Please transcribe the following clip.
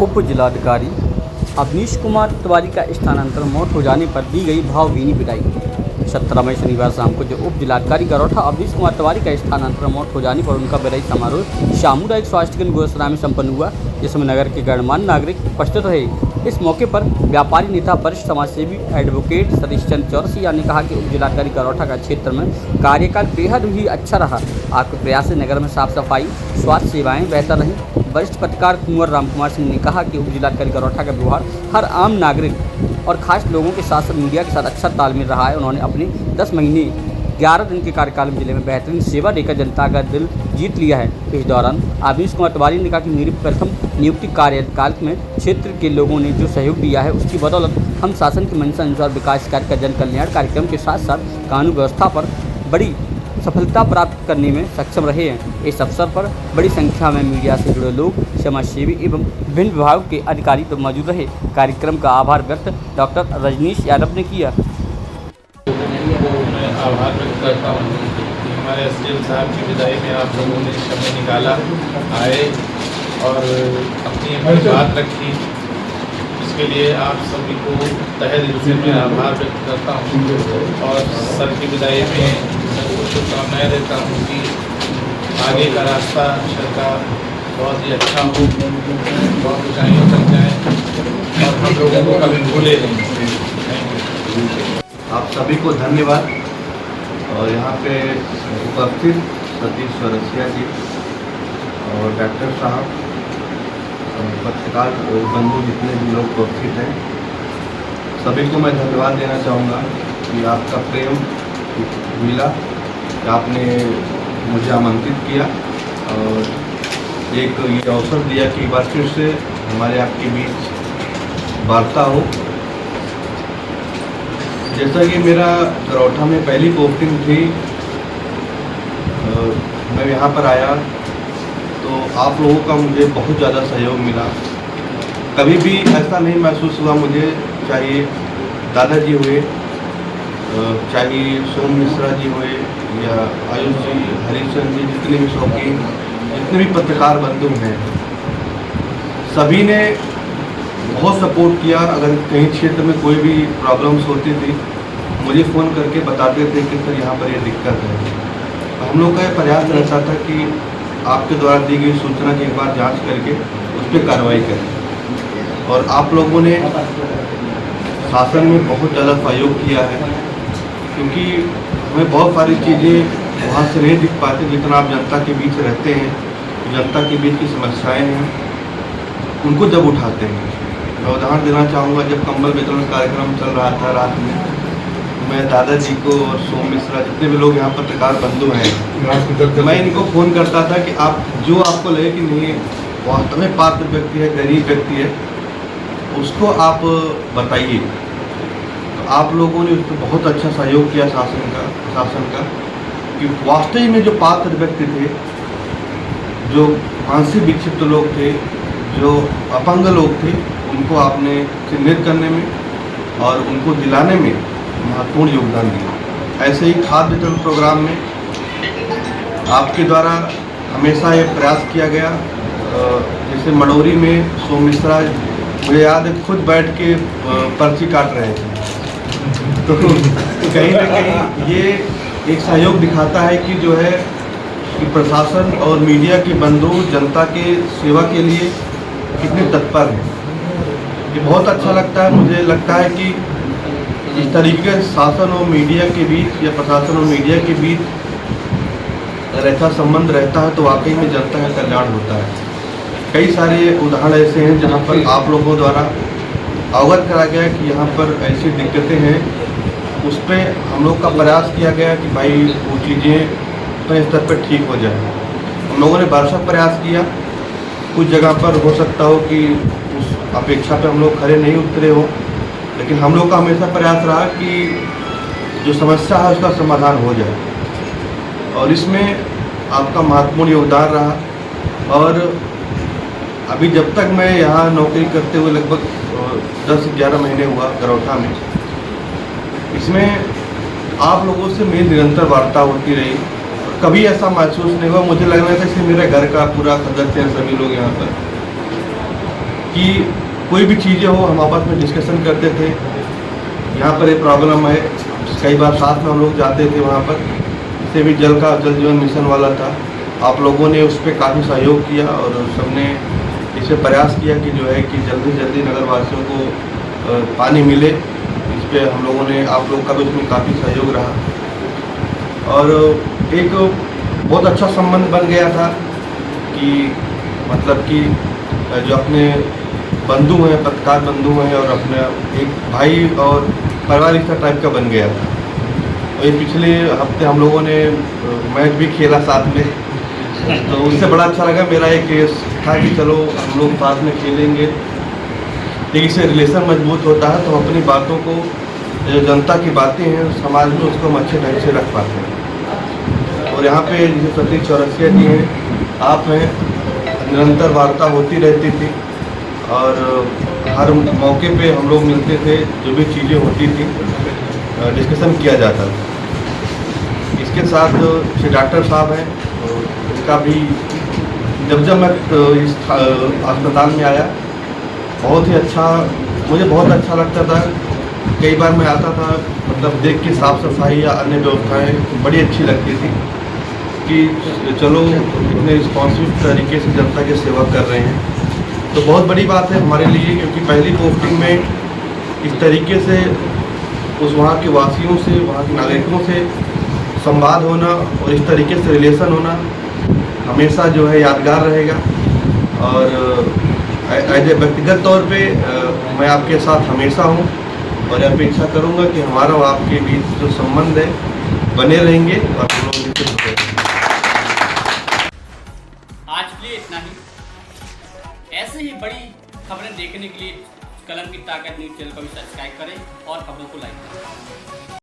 उप जिलाधिकारी अवनीश कुमार तिवारी का स्थानांतरण मौत हो जाने पर दी गई भावभीनी विदाई। 17 मई शनिवार शाम को जो उप जिलाधिकारी गरौठा अवनीश कुमार तिवारी का स्थानांतरण मौत हो जाने पर उनका विदाई समारोह सामुदायिक स्वास्थ्य केंद्र गोसरा में संपन्न हुआ, जिसमें नगर के गणमान्य नागरिक उपस्थित रहे। इस मौके पर व्यापारी नेता वरिष्ठ समाजसेवी एडवोकेट सतीश चंद्र चौरसिया ने कहा कि उप जिलाधिकारी गरौठा का क्षेत्र में कार्यकाल बेहद ही अच्छा रहा। आपके प्रयास से नगर में साफ सफाई, स्वास्थ्य सेवाएं बेहतर रहीं। वरिष्ठ पत्रकार कुंवर रामकुमार सिंह ने कहा कि उप जिलाधिकारी गरौठा का व्यवहार हर आम नागरिक और खास लोगों के साथ मीडिया के साथ अच्छा तालमेल रहा है। उन्होंने अपने 10 महीने 11 दिन के कार्यकाल में जिले में बेहतरीन सेवा देकर जनता का दिल जीत लिया है। इस दौरान अवनीश कुमार तिवारी ने कहा कि मेरी प्रथम नियुक्ति कार्यकाल में क्षेत्र के लोगों ने जो सहयोग दिया है, उसकी बदौलत हम शासन की मंशा अनुसार विकास कार्य का जन कल्याण कार्यक्रम के साथ साथ कानून व्यवस्था पर बड़ी सफलता प्राप्त करने में सक्षम रहे हैं। इस अवसर पर बड़ी संख्या में मीडिया से जुड़े लोग, समाजसेवी एवं विभिन्न विभागों के अधिकारी तो मौजूद रहे। कार्यक्रम का आभार व्यक्त डॉक्टर रजनीश यादव ने किया। मैं आभार व्यक्त करता हूँ कि हमारे एसडीएम साहब की विदाई में आप लोगों ने समय निकाला, आए और अपनी बात रखी। इसके लिए आप सभी को तहे दिल से मैं आभार व्यक्त करता हूँ और सर की विदाई में सबको शुभकामनाएँ देता हूँ कि आगे का रास्ता सर का बहुत ही अच्छा हो, बहुत ऊँचाइयों तक जाए और हम लोगों को कभी भूले नहीं। आप सभी को धन्यवाद। और यहाँ पे उपस्थित सतीश चौरसिया जी और डॉक्टर साहब, पत्रकार बंधु जितने भी लोग उपस्थित हैं, सभी को मैं धन्यवाद देना चाहूँगा कि आपका प्रेम मिला, कि आपने मुझे आमंत्रित किया और एक ये अवसर दिया कि एक बार फिर से हमारे आपके बीच वार्ता हो। जैसा कि मेरा गरौठा में पहली पोस्टिंग थी, मैं यहाँ पर आया तो आप लोगों का मुझे बहुत ज़्यादा सहयोग मिला। कभी भी ऐसा नहीं महसूस हुआ मुझे, चाहे दादाजी हुए, चाहे सोम मिश्रा जी हुए या आयुष जी, हरीशचंद्र जी, जितने भी शौकीन, जितने भी पत्रकार बंधु हैं, सभी ने बहुत सपोर्ट किया। अगर कहीं क्षेत्र में कोई भी प्रॉब्लम्स होती थी, मुझे फ़ोन करके बताते थे कि सर यहाँ पर ये दिक्कत है। तो हम लोग का ये प्रयास रहता था कि आपके द्वारा दी गई सूचना की एक बार जांच करके उस पर कार्रवाई करें। और आप लोगों ने शासन में बहुत ज़्यादा सहयोग किया है, क्योंकि हमें बहुत सारी चीज़ें वहाँ से नहीं दिख पाती, जितना आप जनता के बीच रहते हैं, जनता के बीच की समस्याएँ हैं, उनको जब उठाते हैं। मैं उदाहरण देना चाहूँगा, जब कंबल वितरण कार्यक्रम चल रहा था रात में, मैं दादाजी को और सोम मिश्रा, जितने भी लोग यहाँ पत्रकार बंधु हैं, मैं इनको फ़ोन करता था कि आप जो आपको लगे कि नहीं वास्तव में पात्र व्यक्ति है, गरीब व्यक्ति है, उसको आप बताइए। तो आप लोगों ने उसको बहुत अच्छा सहयोग किया शासन का कि वास्तव में जो पात्र व्यक्ति थे, जो मानसिक विक्षिप्त लोग थे, जो अपंग लोग थे, उनको आपने चिन्हित करने में और उनको दिलाने में महत्वपूर्ण योगदान दिया। ऐसे ही खाद्य वितरण प्रोग्राम में आपके द्वारा हमेशा ये प्रयास किया गया। जैसे मडोरी में सोम मिश्रा, मुझे याद है, खुद बैठ के पर्ची काट रहे थे। तो कहीं ना कहीं ये एक सहयोग दिखाता है कि जो है कि प्रशासन और मीडिया के बंधु जनता के सेवा के लिए कितने तत्पर हैं। ये बहुत अच्छा लगता है। मुझे लगता है कि इस तरीके के शासन और मीडिया के बीच या प्रशासन और मीडिया के बीच ऐसा संबंध रहता है तो वाकई में जनता का कल्याण होता है। कई सारे उदाहरण ऐसे हैं जहाँ पर आप लोगों द्वारा अवगत करा गया कि यहाँ पर ऐसी दिक्कतें हैं, उस पर हम लोग का प्रयास किया गया कि भाई वो चीज़ें अपने स्तर पर ठीक हो जाए। हम लोगों ने भरसक प्रयास किया। कुछ जगह पर हो सकता हो कि उस अपेक्षा पे हम लोग खरे नहीं उतरे हो, लेकिन हम लोग का हमेशा प्रयास रहा कि जो समस्या है उसका समाधान हो जाए, और इसमें आपका महत्वपूर्ण योगदान रहा। और अभी जब तक मैं यहाँ नौकरी करते हुए लगभग 10-11 महीने हुआ गरौठा में, इसमें आप लोगों से मेरी निरंतर वार्ता होती रही। कभी ऐसा महसूस नहीं हुआ, मुझे लग रहा था कि मेरे घर का पूरा सदस्य हैं सभी लोग यहाँ पर। कि कोई भी चीज़ें हो हम आपस में डिस्कशन करते थे। यहाँ पर एक प्रॉब्लम है, कई बार साथ में हम लोग जाते थे वहाँ पर, से भी जल जीवन मिशन वाला था, आप लोगों ने उस पर काफ़ी सहयोग किया और सबने इसे प्रयास किया कि जो है कि जल्दी से जल्दी नगरवासियों को पानी मिले। इस पे हम लोगों ने, आप लोग का भी उसमें काफ़ी सहयोग रहा और एक बहुत अच्छा संबंध बन गया था कि मतलब कि जो अपने बंधु हैं, पत्रकार बंधु हैं और अपने एक भाई और पारिवारिक टाइप का बन गया था। और ये पिछले हफ्ते हम लोगों ने मैच भी खेला साथ में, तो उससे बड़ा अच्छा लगा। मेरा एक केस था कि चलो हम लोग साथ में खेलेंगे, लेकिन इससे रिलेशन मजबूत होता है तो अपनी बातों को, जो जनता की बातें हैं समाज में, उसको हम अच्छे ढंग से रख पाते हैं। और यहाँ पे जैसे सतीश चौरसिया जी हैं, आप हैं, निरंतर वार्ता होती रहती थी और हर मौके पे हम लोग मिलते थे, जो भी चीज़ें होती थी डिस्कशन किया जाता था। इसके साथ श्री डॉक्टर साहब हैं, उनका भी जब मैं इस अस्पताल में आया बहुत ही अच्छा, मुझे बहुत अच्छा लगता था। कई बार मैं आता था, मतलब देख के साफ़ सफाई या अन्य व्यवस्थाएं बड़ी अच्छी लगती थी कि चलो इतने रिस्पॉन्सिव तरीके से जनता की सेवा कर रहे हैं। तो बहुत बड़ी बात है हमारे लिए, क्योंकि पहली पोस्टिंग में इस तरीके से उस वहाँ के वासियों से, वहाँ के नागरिकों से संवाद होना और इस तरीके से रिलेशन होना हमेशा जो है यादगार रहेगा। और एज ए व्यक्तिगत तौर पे मैं आपके साथ हमेशा हूँ और मैं अपेक्षा करूँगा कि हमारा और आपके बीच जो संबंध है बने रहेंगे और हम लोग निश्चित होते हैं। आज के लिए इतना ही। ऐसे ही बड़ी खबरें देखने के लिए कलम की ताकत न्यूज़ चैनल को भी सब्सक्राइब करें और खबरों को लाइक करें।